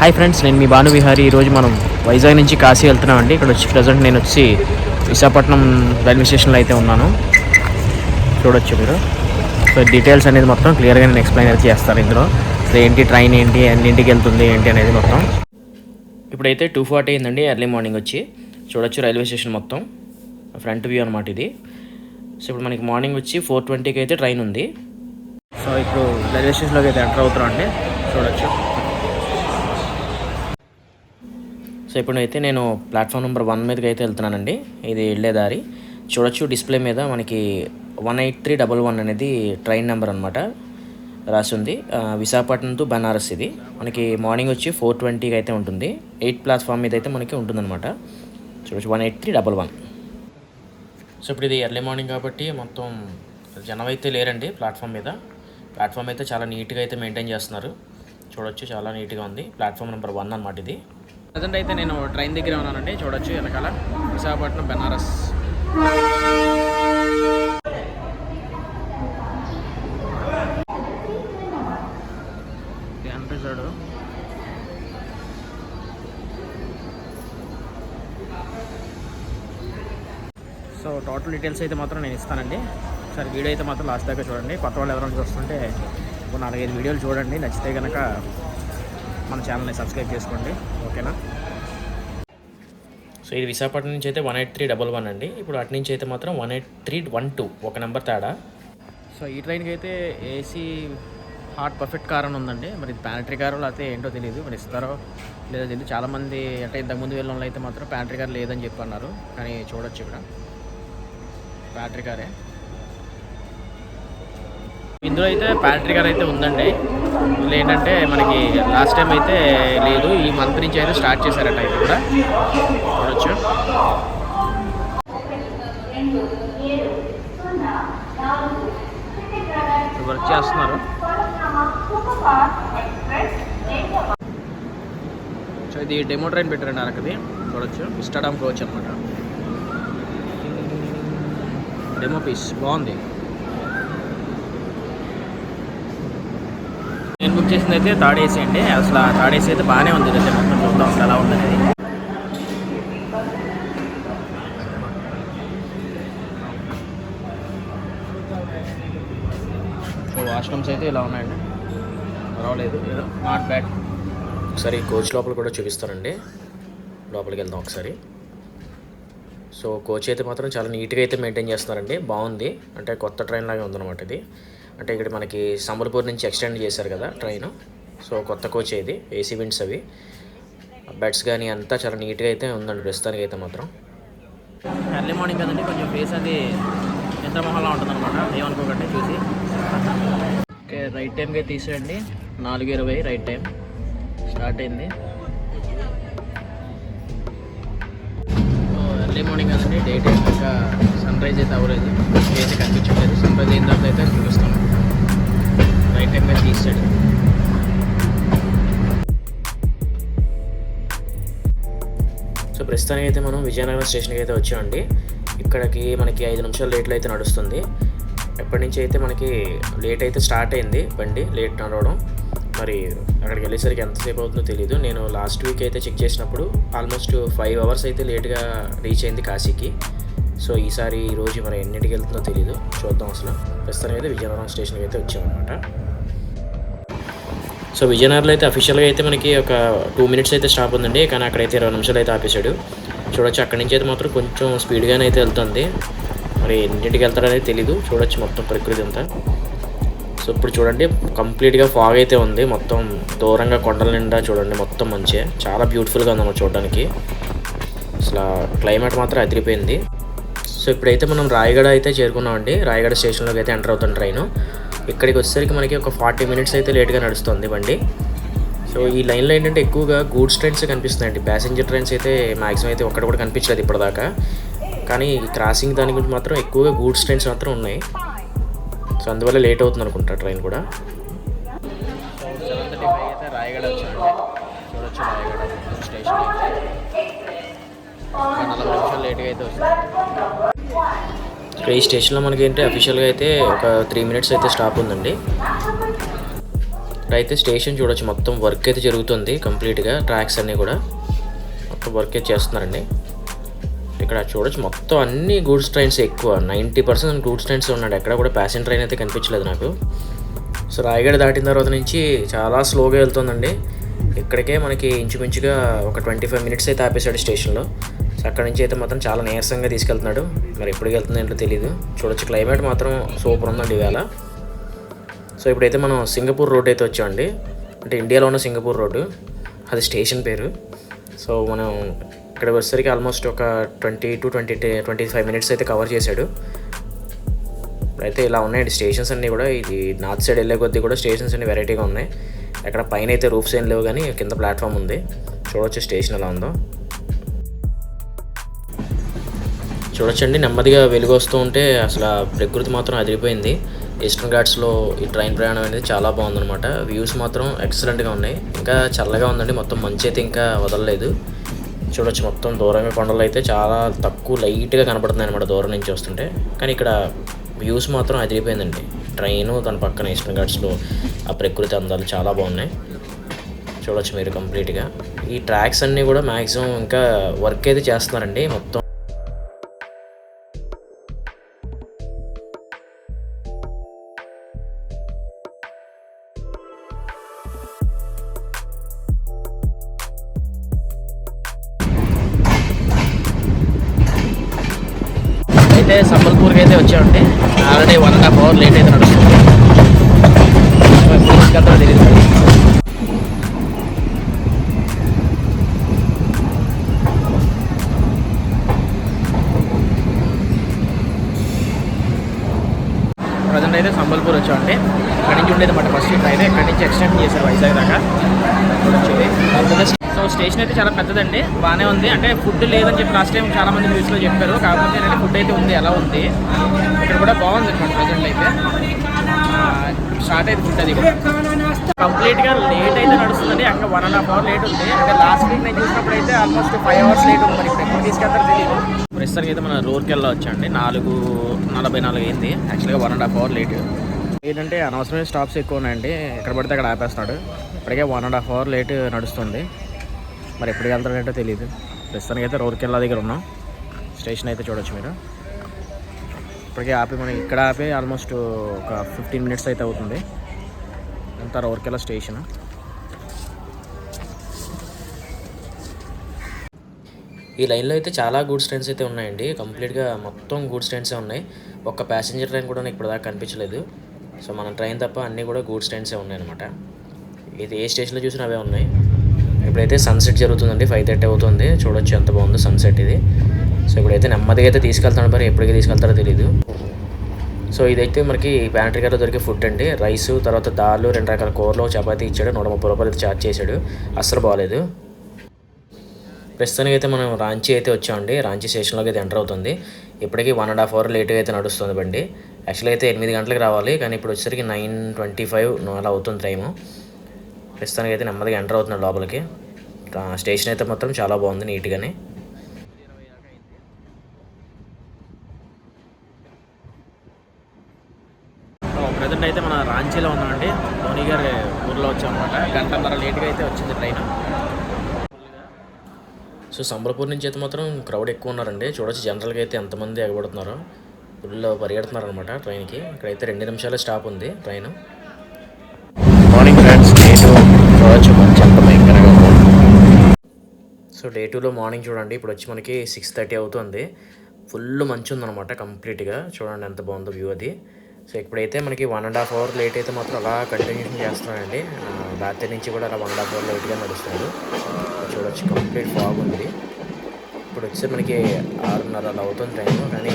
Hi friends, నేను మీ భాను విహారీ. ఈరోజు మనం వైజాగ్ నుంచి కాశీ వెళ్తున్నామండి. ఇక్కడ వచ్చి ప్రజెంట్ నేను వచ్చి విశాఖపట్నం రైల్వే స్టేషన్లో అయితే ఉన్నాను. చూడొచ్చు మీరు. సో డీటెయిల్స్ అనేది మొత్తం క్లియర్గా నేను ఎక్స్ప్లెయిన్ అయితే చేస్తాను ఇందులో. సో ఏంటి ట్రైన్ ఏంటి, ఎన్నింటికి వెళ్తుంది ఏంటి అనేది మొత్తం. ఇప్పుడైతే 2:40 అయిందండి ఎర్లీ మార్నింగ్. వచ్చి చూడొచ్చు రైల్వే స్టేషన్ మొత్తం ఫ్రంట్ వ్యూ అనమాట ఇది. సో ఇప్పుడు మనకి మార్నింగ్ వచ్చి 4:20కి అయితే ట్రైన్ ఉంది. సో ఇప్పుడు రైల్వే స్టేషన్లోకి అయితే ఎంటర్ అవుతున్నాం అండి. చూడొచ్చు. సో ఇప్పుడైతే నేను ప్లాట్ఫామ్ నెంబర్ 1 మీదకి అయితే వెళ్తున్నానండి. ఇది వెళ్ళే దారి. చూడొచ్చు డిస్ప్లే మీద మనకి 18311 అనేది ట్రైన్ నెంబర్ అనమాట రాసి ఉంది. విశాఖపట్నం టు బనారస్. ఇది మనకి మార్నింగ్ వచ్చి 4:20కి అయితే ఉంటుంది. 8 ప్లాట్ఫామ్ మీద అయితే మనకి ఉంటుందన్నమాట. చూడొచ్చు 18311. సో ఇప్పుడు ఇది ఎర్లీ మార్నింగ్ కాబట్టి మొత్తం జనం అయితే లేరండి ప్లాట్ఫామ్ మీద. ప్లాట్ఫామ్ అయితే చాలా నీట్గా అయితే మెయింటైన్ చేస్తున్నారు. చూడొచ్చు చాలా నీట్గా ఉంది. ప్లాట్ఫామ్ నెంబర్ 1 అనమాట ఇది. ప్రజెంట్ అయితే నేను ట్రైన్ దగ్గర ఉన్నానండి. చూడొచ్చు వెనకాల విశాఖపట్నం బనారస్. అనిపిస్తాడు. సో టోటల్ డీటెయిల్స్ అయితే మాత్రం నేను ఇస్తానండి. సరే వీడియో అయితే మాత్రం లాస్ట్ దాకా చూడండి. కొత్త వాళ్ళు ఎవరైనా చూస్తుంటే ఒక 4-5 వీడియోలు చూడండి. నచ్చితే కనుక మన ఛానల్ని సబ్స్క్రైబ్ చేసుకోండి, ఓకేనా. సో ఇది విశాఖపట్నం నుంచి అయితే 18311 అండి. ఇప్పుడు అటు నుంచి అయితే మాత్రం 18312, ఒక నెంబర్ తేడా. సో ఈ ట్రైన్కి అయితే ఏసీ హాట్ పర్ఫెక్ట్ కార్ అని ఉందండి. మరి ఇది ప్యాంట్రీ కారు లేకపోతే ఏంటో తెలియదు. మరి ఇస్తారో లేదో తెలియదు. చాలామంది అంటే ఇంతకుముందు వెళ్ళిన వాళ్ళు అయితే మాత్రం ప్యాంట్రీ కార్ లేదని చెప్పి అన్నారు. కానీ చూడొచ్చు ఇక్కడ ప్యాంట్రీ కారే. ఇందులో అయితే ప్యాంట్రీ కార్ అయితే ఉందండి. ఇందులో ఏంటంటే మనకి లాస్ట్ టైం అయితే లేదు, ఈ మంత్ నుంచి అయితే స్టార్ట్ చేశారట. ఇది కూడా చూడొచ్చు. వర్క్ చేస్తున్నారు. సో ఇది డెమో ట్రైన్ పెట్టారండి అరకది. చూడొచ్చు విస్టాడామ్ కోచ్ అనమాట. డెమో పీస్ బాగుంది. నేను బుక్ చేసింది అయితే థర్డ్ ఏసీ అండి. అసలు థర్డ్ ఏసీ అయితే బాగానే ఉంది. అయితే మొత్తం చూద్దాం అసలు ఎలా ఉంది అనేది. సో వాష్రూమ్స్ అయితే ఇలా ఉన్నాయండి, పర్వాలేదు, నాట్ బ్యాడ్. ఒకసారి కోచ్ లోపల కూడా చూపిస్తానండి. లోపలికి వెళ్దాం ఒకసారి. సో కోచ్ అయితే మాత్రం చాలా నీట్గా అయితే మెయింటైన్ చేస్తున్నారండి. బాగుంది. అంటే కొత్త ట్రైన్ లాగే ఉందన్నమాట ఇది. అంటే ఇక్కడ మనకి సంబల్పూర్ నుంచి ఎక్స్టెండ్ చేశారు కదా ట్రైన్. సో కొత్త కోచ్ ఇది. ఏసీ విండ్స్ అవి, బెడ్స్ కానీ అంతా చాలా నీట్గా అయితే ఉందండి ప్రస్తుతానికి అయితే మాత్రం. ఎర్లీ మార్నింగ్ కదండి, కొంచెం ఫేస్ అది నిద్రమోహంలా ఉంటుంది అనమాట. ఏమనుకోకండి చూసి. ఓకే, రైట్ టైంకి అయితే తీసేయండి. 4:20 రైట్ టైం స్టార్ట్ అయింది. ఎర్లీ మార్నింగ్ కదండి, డే టైం ఇంకా సన్ రైజ్ అయితే అవ్వలేదు, అయితే కనిపించట్లేదు. సన్ రైజ్ అయిన తర్వాత అయితే చూపిస్తాను. రైట్ టైం మీద తీసాడు. సో ప్రస్తుతానికి అయితే మనం విజయనగరం స్టేషన్కి అయితే వచ్చామండి. ఇక్కడికి మనకి 5 నిమిషాలు లేట్లో అయితే నడుస్తుంది. ఎప్పటి నుంచి అయితే మనకి లేట్ అయితే స్టార్ట్ అయింది బండి, లేట్ నడవడం. మరి అక్కడికి వెళ్ళేసరికి ఎంతసేపు అవుతుందో తెలీదు. నేను లాస్ట్ వీక్ అయితే చెక్ చేసినప్పుడు ఆల్మోస్ట్ 5 అవర్స్ అయితే లేట్గా రీచ్ అయింది కాశీకి. సో ఈరోజు మరి ఎన్నింటికి వెళ్తుందో తెలీదు, చూద్దాం. అసలు ప్రస్తుతానికి అయితే విజయనగరం స్టేషన్కి అయితే వచ్చామన్నమాట. సో విజయనగరంలో అయితే అఫీషియల్గా అయితే మనకి ఒక 2 మినిట్స్ అయితే స్టాప్ ఉందండి. కానీ అక్కడైతే 20 నిమిషాలు అయితే ఆపేశాడు. చూడొచ్చు అక్కడి నుంచి అయితే మాత్రం కొంచెం స్పీడ్గానే అయితే వెళ్తుంది. మరి ఎన్నింటికి వెళ్తాడనేది తెలీదు. చూడొచ్చు మొత్తం ప్రకృతి అంతా. సో ఇప్పుడు చూడండి కంప్లీట్గా ఫాగ్ అయితే ఉంది. మొత్తం దూరంగా కొండల నిండా చూడండి మొత్తం మంచిగా చాలా బ్యూటిఫుల్గా ఉందన్నమాట చూడడానికి. అసలు క్లైమేట్ మాత్రం అదిరిపోయింది. సో ఇప్పుడైతే మనం రాయగడ అయితే చేరుకున్నామండి. రాయగడ స్టేషన్లోకి అయితే ఎంటర్ అవుతుంది ట్రైన్. ఇక్కడికి వచ్చేసరికి మనకి ఒక 40 మినిట్స్ అయితే లేట్గా నడుస్తుంది బండి. సో ఈ లైన్లో ఏంటంటే ఎక్కువగా గూడ్స్ ట్రైన్స్ కనిపిస్తున్నాయండి. ప్యాసింజర్ ట్రైన్స్ అయితే మ్యాక్సిమం అయితే ఒక్కటి కూడా కనిపించలేదు ఇప్పటిదాకా. కానీ క్రాసింగ్ దాని గురించి మాత్రం ఎక్కువగా గూడ్స్ ట్రైన్స్ మాత్రం ఉన్నాయి. సో అందువల్ల లేట్ అవుతుంది అనుకుంటా ట్రైన్ కూడా. సో 7:35 అయితే రాయగడ వచ్చామండి. చూడొచ్చు రాయగడ స్టేషన్. 40 నిమిషాలు లేట్గా అయితే వస్తుంది. ఈ స్టేషన్లో మనకి ఏంటి అఫీషియల్గా అయితే ఒక 3 మినిట్స్ అయితే స్టాప్ ఉందండి. అయితే స్టేషన్ చూడొచ్చు, మొత్తం వర్క్ అయితే జరుగుతుంది కంప్లీట్గా. ట్రాక్స్ అన్నీ కూడా మొత్తం వర్క్ అయితే చేస్తున్నారండి. ఇక్కడ చూడొచ్చు మొత్తం అన్ని గూడ్స్ ట్రైన్స్, ఎక్కువ 90% గూడ్స్ ట్రైన్స్ ఉన్నాడు. ఎక్కడ కూడా ప్యాసింజర్ ట్రైన్ అయితే కనిపించలేదు నాకు. సో రాయగడ దాటిన తర్వాత నుంచి చాలా స్లోగా వెళ్తుందండి. ఇక్కడికే మనకి ఇంచుమించుగా ఒక 25 మినిట్స్ అయితే ఆపేశాడు స్టేషన్లో. సో అక్కడ నుంచి అయితే మాత్రం చాలా నీరసంగా తీసుకెళ్తున్నాడు. మరి ఎప్పటికి వెళ్తుందో ఏంటో తెలియదు. చూడొచ్చు క్లైమేట్ మాత్రం సూపర్ ఉందండి ఈవేళ. సో ఇప్పుడైతే మనం సింగపూర్ రోడ్ అయితే వచ్చామండి. అంటే ఇండియాలో ఉన్న సింగపూర్ రోడ్డు, అది స్టేషన్ పేరు. సో మనం ఇక్కడికి వచ్చేసరికి ఆల్మోస్ట్ ఒక 25 మినిట్స్ అయితే కవర్ చేశాడు. ఇప్పుడైతే ఇలా ఉన్నాయండి స్టేషన్స్ అన్నీ కూడా. ఇది నార్త్ సైడ్ వెళ్ళే కొద్దీ కూడా స్టేషన్స్ అన్ని వెరైటీగా ఉన్నాయి. అక్కడ పైన అయితే రూఫ్స్ ఏం లేవు, కానీ కింద ప్లాట్ఫామ్ ఉంది. చూడొచ్చు స్టేషన్ ఎలా ఉందో. చూడొచ్చండి, నెమ్మదిగా వెలుగు వస్తూ ఉంటే అసలు ప్రకృతి మాత్రం అదిరిపోయింది. ఈస్టర్న్ ఘాట్స్లో ఈ ట్రైన్ ప్రయాణం అనేది చాలా బాగుందన్నమాట. వ్యూస్ మాత్రం ఎక్సలెంట్గా ఉన్నాయి. ఇంకా చల్లగా ఉందండి, మొత్తం మంచి అయితే ఇంకా వదలలేదు. చూడొచ్చు మొత్తం దూరంగా కొండలు అయితే చాలా తక్కువ లైట్గా కనపడుతున్నాయి అనమాట దూరం నుంచి వస్తుంటే. కానీ ఇక్కడ వ్యూస్ మాత్రం అదిరిపోయిందండి. ట్రైను దాని పక్కన ఈస్టర్న్ ఘాట్స్లో ఆ ప్రకృతి అందాలు చాలా బాగున్నాయి. చూడొచ్చు మీరు కంప్లీట్గా. ఈ ట్రాక్స్ అన్నీ కూడా మ్యాక్సిమం ఇంకా వర్క్ అయితే చేస్తున్నారండి మొత్తం. అయితే సంబల్పూర్కి అయితే వచ్చామండి. ఆల్రెడీ 1.5 అవర్ లేట్ అయితే నడుస్తుంది. తీసుకెళ్తారో తెలియదు. ప్రజెంట్ అయితే సంబల్పూర్ వచ్చామండి. ఇక్కడ నుంచి ఉండేది మాట ఫస్ట్ ట్రైన్, ఇక్కడ నుంచి ఎక్స్టెండ్ చేశారు వైజాగ్ దాకా. సో స్టేషన్ అయితే చాలా పెద్దదండి, బాగానే ఉంది. అంటే ఫుడ్ లేదని చెప్పి లాస్ట్ టైం చాలా మంది న్యూస్లో చెప్పారు. కాకపోతే ఏంటంటే ఫుడ్ అయితే ఉంది, ఎలా ఉంది. ఇక్కడ కూడా బాగుంది అనమాట. ప్రజెంట్ అయితే స్టార్ట్ అయితే ఫుడ్ అది కూడా కంప్లీట్గా లేట్ అయితే నడుస్తుందండి. అక్కడ 1.5 అవర్ లేట్ ఉంది. అంటే లాస్ట్ వీక్ నేను చూసినప్పుడు అయితే ఆల్మోస్ట్ 5 అవర్స్ లేట్ ఉంది. మరి ఇప్పుడు ఎప్పుడు తీసుకెళ్తారో తెలియదు. ప్రస్తుతానికి అయితే మన రూర్కెళ్ళ వచ్చండి. 4:44 అయింది. యాక్చువల్గా 1.5 అవర్ లేట్. ఏంటంటే అనవసరమైన స్టాప్స్ ఎక్కువ ఉన్నాయండి. ఎక్కడ పడితే అక్కడ ఆపేస్తున్నాడు. ఇప్పటికే 1.5 అవర్ లేట్ నడుస్తుంది. మరి ఎప్పటికి వెళ్తాడంటో తెలియదు. ప్రస్తుతానికి అయితే రూర్కెళ్ళ దగ్గర ఉన్నాం. స్టేషన్ అయితే చూడొచ్చు మీరు. ఇప్పటికే ఆపి మనకి ఇక్కడ ఆపి ఆల్మోస్ట్ ఒక 15 మినిట్స్ అయితే అవుతుంది. అంతా రూర్కెళ్ళ స్టేషన్. ఈ లైన్లో అయితే చాలా గూడ్స్ ట్రైన్స్ అయితే ఉన్నాయండి. కంప్లీట్గా మొత్తం గూడ్స్ ట్రైన్సే ఉన్నాయి. ఒక్క ప్యాసింజర్ ట్రైన్ కూడా ఇప్పుడు దాకా కనిపించలేదు. సో మన ట్రైన్ తప్ప అన్నీ కూడా గూడ్స్ ట్రైన్సే ఉన్నాయన్నమాట. ఇది ఏ స్టేషన్లో చూసినా అవే ఉన్నాయి. ఇప్పుడైతే సన్సెట్ జరుగుతుందండి. 5:30 అవుతుంది. చూడొచ్చు ఎంత బాగుందో సన్సెట్ ఇది. సో ఇప్పుడైతే నెమ్మదిగా అయితే తీసుకెళ్తాను, మరి ఎప్పటికీ తీసుకెళ్తారో తెలియదు. సో ఇదైతే మనకి ప్యాంట్రీ గారిలో దొరికే ఫుడ్ అండి. రైస్, తర్వాత దాల్, 2 రకాల కూరలు, చపాతీ ఇచ్చాడు. 130 రూపాయలు అయితే ఛార్జ్ చేశాడు. అస్సలు బాగాలేదు. ప్రస్తుతానికి అయితే మనం రాంచీ అయితే వచ్చామండి. రాంచీ స్టేషన్లోకి అయితే ఎంటర్ అవుతుంది. ఇప్పటికీ 1.5 అవర్ లేట్గా అయితే నడుస్తుంది బండి. యాక్చువల్గా అయితే 8 గంటలకు రావాలి, కానీ ఇప్పుడు వచ్చేసరికి 9:25 అలా అవుతుంది టైము. ప్రస్తుతానికి అయితే నెమ్మదిగా ఎంటర్ అవుతున్నాడు లోపలికి. స్టేషన్ అయితే మాత్రం చాలా బాగుంది, నీట్గానే. ప్రజెంట్ అయితే మన రాంచీలో ఉన్నామండి. ధోని గారి ఊర్లో వచ్చామన్నమాట. 1 గంట లేట్గా అయితే వచ్చింది ట్రైన్. సో సంబల్పూర్ నుంచి అయితే మాత్రం క్రౌడ్ ఎక్కువ ఉన్నారండి. చూడొచ్చు జనరల్గా అయితే ఎంతమంది ఎగబడుతున్నారో. ఫుల్ పరిగెడుతున్నారు అనమాట ట్రైన్కి. ఇక్కడైతే 2 నిమిషాల స్టాప్ ఉంది ట్రైన్. మార్నింగ్ ఫ్రెండ్స్, డే 2 చూడొచ్చు మంచి అంత భయంకరంగా ఉంది. సో డే 2లో మార్నింగ్ చూడండి. ఇప్పుడు వచ్చి మనకి 6:30 అవుతుంది. ఫుల్ మంచు ఉందన్నమాట కంప్లీట్గా. చూడండి ఎంత బాగుందో వ్యూ అది. సో ఇప్పుడైతే మనకి 1.5 అవర్ లేట్ అయితే మాత్రం అలా కంటిన్యూషన్ చేస్తున్నానండి. రాత్రి నుంచి కూడా అలా 1.5 అవర్ లేట్గా నడుస్తున్నాడు. చూడొచ్చు కంప్లీట్ ఫాగ్ ఉంది. ఇప్పుడు వచ్చి మనకి 6:30 అలా అవుతుంది టైం. కానీ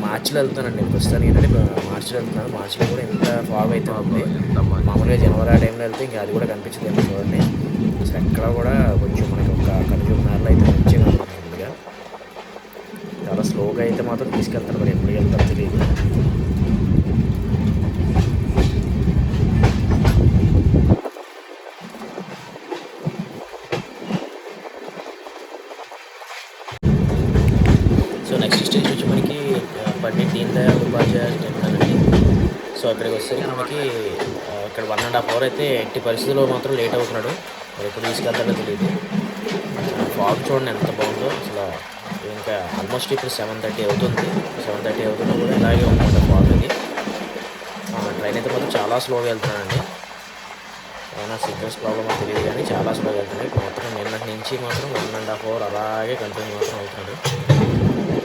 మార్చిలో వెళ్తానండి ప్రస్తుతానికి. ఏంటంటే మార్చిలో వెళ్తున్నాను. మార్చిలో కూడా ఎంత ఫాగ్ అయితే ఉంది. మామూలుగా జనవరి ఆ టైంలో వెళ్తే ఇంకా అది కూడా కనిపించదు. చూడండి అసలు ఎక్కడ కూడా కొంచెం మనకి ఒక కనుచూపు మేరలో అయితే మంచిగా ఉంటుంది. చాలా స్లోగా అయితే మాత్రం తీసుకెళ్తాను. మరి ఎప్పుడు వెళ్తారో తెలియదు. సో నెక్స్ట్ స్టేషన్ వచ్చి మనకి పండిట్ దీన్ దయాళ్ ఉపాధ్యాయ టెంపుల్ అండి. సో అక్కడికి వచ్చేసరికి మనకి ఇక్కడ 1.5 అవర్ అయితే ఎట్టి పరిస్థితుల్లో మాత్రం లేట్ అవుతున్నాడు. మరి ఎప్పుడు తీసుకెళ్తాడో తెలియదు. ఫాగ్ చూడండి ఎంత బాగుందో అసలు. ఇంకా ఆల్మోస్ట్ ఇప్పుడు 7:30 అవుతుంది. 7:30 అవుతున్నా కూడా ఇలాగే ఉందంట ఫాగ్ అది. ట్రైన్ అయితే మాత్రం చాలా స్లోగా వెళ్తున్నానండి. ఏమైనా సిగ్నల్స్ ప్రాబ్లమ్ అని తెలియదు కానీ చాలా స్లోగా వెళ్తున్నాయి. మాత్రం నిన్నటి నుంచి మాత్రం 1.5 అవర్ అలాగే కంటిన్యూ మాత్రం అవుతున్నాడు.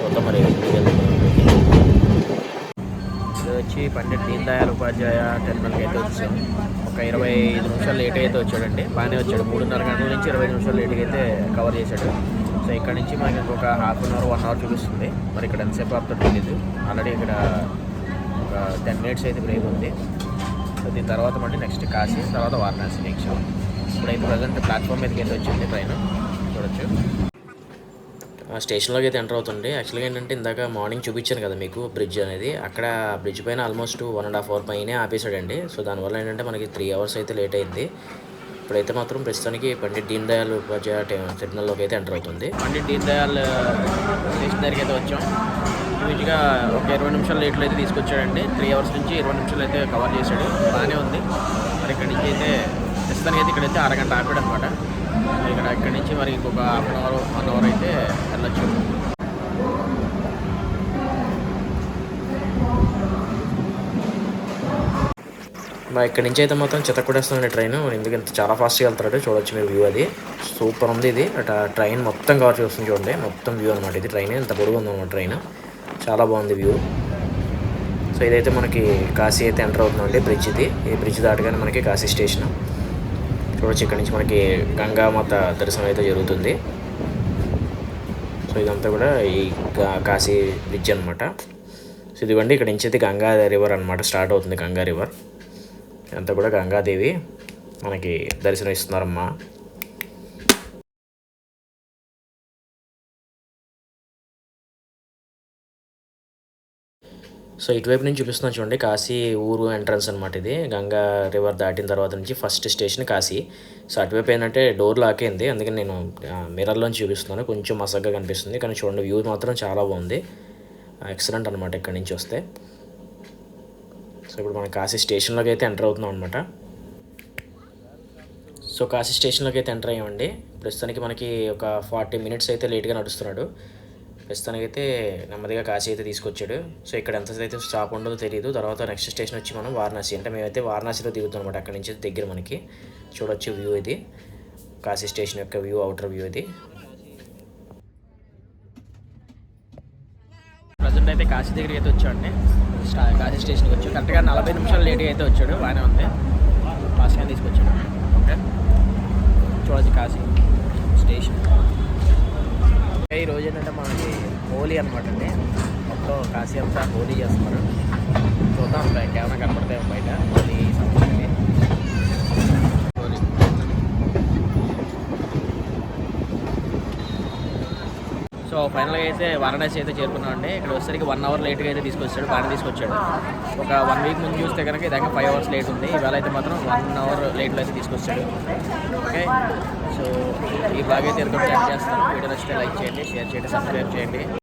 చూద్దాం మరి ఇంటికి వెళ్తున్నాడు. ఇది వచ్చి పండిట్ దీన్ దయాళ్ ఉపాధ్యాయ టెర్మినల్కి అయితే వచ్చాం. ఒక 25 నిమిషాలు లేట్ అయితే వచ్చాడండి. బాగానే వచ్చాడు. 3:30 గంటల నుంచి 25 నిమిషాలు లేట్గా అయితే కవర్ చేశాడు. సో ఇక్కడ నుంచి మనకి ఇంకొక ½ అన్ అవర్ 1 అవర్ చూపిస్తుంది. మరి ఇక్కడ ఎంతసేపు ఆపుతాడో తెలియదు. ఆల్రెడీ ఇక్కడ ఒక 10 మినిట్స్ అయితే బ్రేక్ ఉంది. సో దీని తర్వాత మళ్ళీ నెక్స్ట్ కాశీ, తర్వాత వారణాసి నెక్స్ట్. ఇప్పుడైతే ప్రజెంట్ ప్లాట్ఫామ్ మీదకి అయితే వచ్చింది ట్రైన్. చూడొచ్చు స్టేషన్లోకి అయితే ఎంటర్ అవుతుంది. యాక్చువల్గా ఏంటంటే ఇందాక మార్నింగ్ చూపించాను కదా మీకు బ్రిడ్జ్ అనేది. అక్కడ బ్రిడ్జ్ పైన ఆల్మోస్ట్ 1.5 అవర్ పైనే ఆపేశాడండి. సో దానివల్ల ఏంటంటే మనకి 3 అవర్స్ అయితే లేట్ అయింది. ఇప్పుడైతే మాత్రం ప్రస్తుతానికి పండిట్ దీన్ దయాళ్ ఉపాధ్యాయ టెర్మినల్లోకి అయితే ఎంటర్ అవుతుంది. పండిట్ దీన్ దయాళ్ స్టేషన్ దగ్గరికి అయితే వచ్చాం. యూజ్గా ఒక 20 నిమిషాలు లేట్లు అయితే తీసుకొచ్చాడండి. 3 అవర్స్ నుంచి 20 నిమిషాలు అయితే కవర్ చేశాడు. బాగానే ఉంది. మరి ఇక్కడి నుంచి అయితే ప్రస్తుతానికి అయితే ఇక్కడైతే అరగంట ఆపాడు అనమాట. ఇక్కడి నుంచి మరి ఇంకొక ½ అన్ అవర్ 1 అవర్ అయితే వెళ్ళొచ్చు. మరి ఇక్కడి నుంచి అయితే మొత్తం చితకొట్టేస్తుంది ట్రైన్. ఎందుకు ఇంత చాలా ఫాస్ట్గా వెళ్తాడు. చూడొచ్చు మీరు వ్యూ అది సూపర్ ఉంది. ఇది అట ట్రైన్ మొత్తం కవర్ చేస్తుంది చూడండి. మొత్తం వ్యూ అనమాట ఇది. ట్రైన్ ఇంత పొడుగు ఉంది అనమాట ట్రైన్. చాలా బాగుంది వ్యూ. సో ఇదైతే మనకి కాశీ అయితే ఎంటర్ అవుతుందండి. బ్రిడ్జ్ ఇది. ఈ బ్రిడ్జ్ దాటగానే మనకి కాశీ స్టేషన్. చూడొచ్చు ఇక్కడ నుంచి మనకి గంగామాత దర్శనం అయితే జరుగుతుంది. సో ఇదంతా కూడా ఈ కాశీ బ్రిడ్జ్ అనమాట. సో ఇదిగోండి ఇక్కడ నుంచి అయితే గంగా రివర్ అనమాట స్టార్ట్ అవుతుంది. గంగా రివర్ అంతా కూడా గంగాదేవి మనకి దర్శనం ఇస్తున్నారమ్మా. సో ఇటువైపు నుంచి చూపిస్తున్నాను చూడండి. కాశీ ఊరు ఎంట్రన్స్ అనమాట ఇది. గంగా రివర్ దాటిన తర్వాత నుంచి ఫస్ట్ స్టేషన్ కాశీ. సో అటువైపు ఏంటంటే డోర్ లాక్ అయింది. అందుకని నేను మిర్రర్లోంచి చూపిస్తున్నాను. కొంచెం మసగ్గా కనిపిస్తుంది కానీ చూడండి వ్యూ మాత్రం చాలా బాగుంది. ఎక్సలెంట్ అనమాట ఇక్కడ నుంచి వస్తే. సో ఇప్పుడు మనం కాశీ స్టేషన్లోకి అయితే ఎంటర్ అవుతున్నాం అనమాట. సో కాశీ స్టేషన్లోకి అయితే ఎంటర్ అయ్యామండి. ప్రస్తుతానికి మనకి ఒక 40 మినిట్స్ అయితే లేట్గా నడుస్తున్నాడు. ప్రస్తుతానికి అయితే నెమ్మదిగా కాశీ అయితే తీసుకొచ్చాడు. సో ఇక్కడ ఎంతైతే స్టాప్ ఉండదో తెలియదు. తర్వాత నెక్స్ట్ స్టేషన్ వచ్చి మనం వారణాసి. అంటే మేమైతే వారణాసిలో దిగుతాం అనమాట. అక్కడి నుంచి దగ్గర మనకి చూడొచ్చు వ్యూ ఇది. కాశీ స్టేషన్ యొక్క వ్యూ, అవుటర్ వ్యూ ఇది. ప్రజెంట్ అయితే కాశీ దగ్గరికి అయితే వచ్చాడండి. కాశీ స్టేషన్కి వచ్చి కరెక్ట్గా 40 నిమిషాలు లేట్గా అయితే వచ్చాడు. బాగానే ఉంది. ఫాస్ట్గా తీసుకొచ్చాడు. ఓకే చూడొచ్చు కాశీ స్టేషన్. ఈ రోజు ఏంటంటే మనకి హోలీ అనమాట అండి. మొత్తం కాశీ అంతా హోలీ చేస్తున్నారు. చూద్దాం ఇంకేమైనా కనపడతాయి బయట హోలీ సంబంధించి. హోలీ సో ఫైనల్గా అయితే వారణాసి అయితే చేరుకున్నామండి. ఇక్కడ వచ్చేసరికి 1 అవర్ లేట్గా అయితే తీసుకొచ్చాడు. బాగానే తీసుకొచ్చాడు. ఒక 1 వీక్ ముందు చూస్తే కనుక ఇదాకా 5 అవర్స్ లేట్ ఉంది. ఇవాళ అయితే మాత్రం 1 అవర్ లేట్లో అయితే తీసుకొచ్చాడు. ఓకే సో ఈ బ్లాగ్ అయితే ఎంతో చేస్తాను. వీడియో నచ్చితే లైక్ చేయండి, షేర్ చేయండి, సబ్స్క్రైబ్ చేయండి.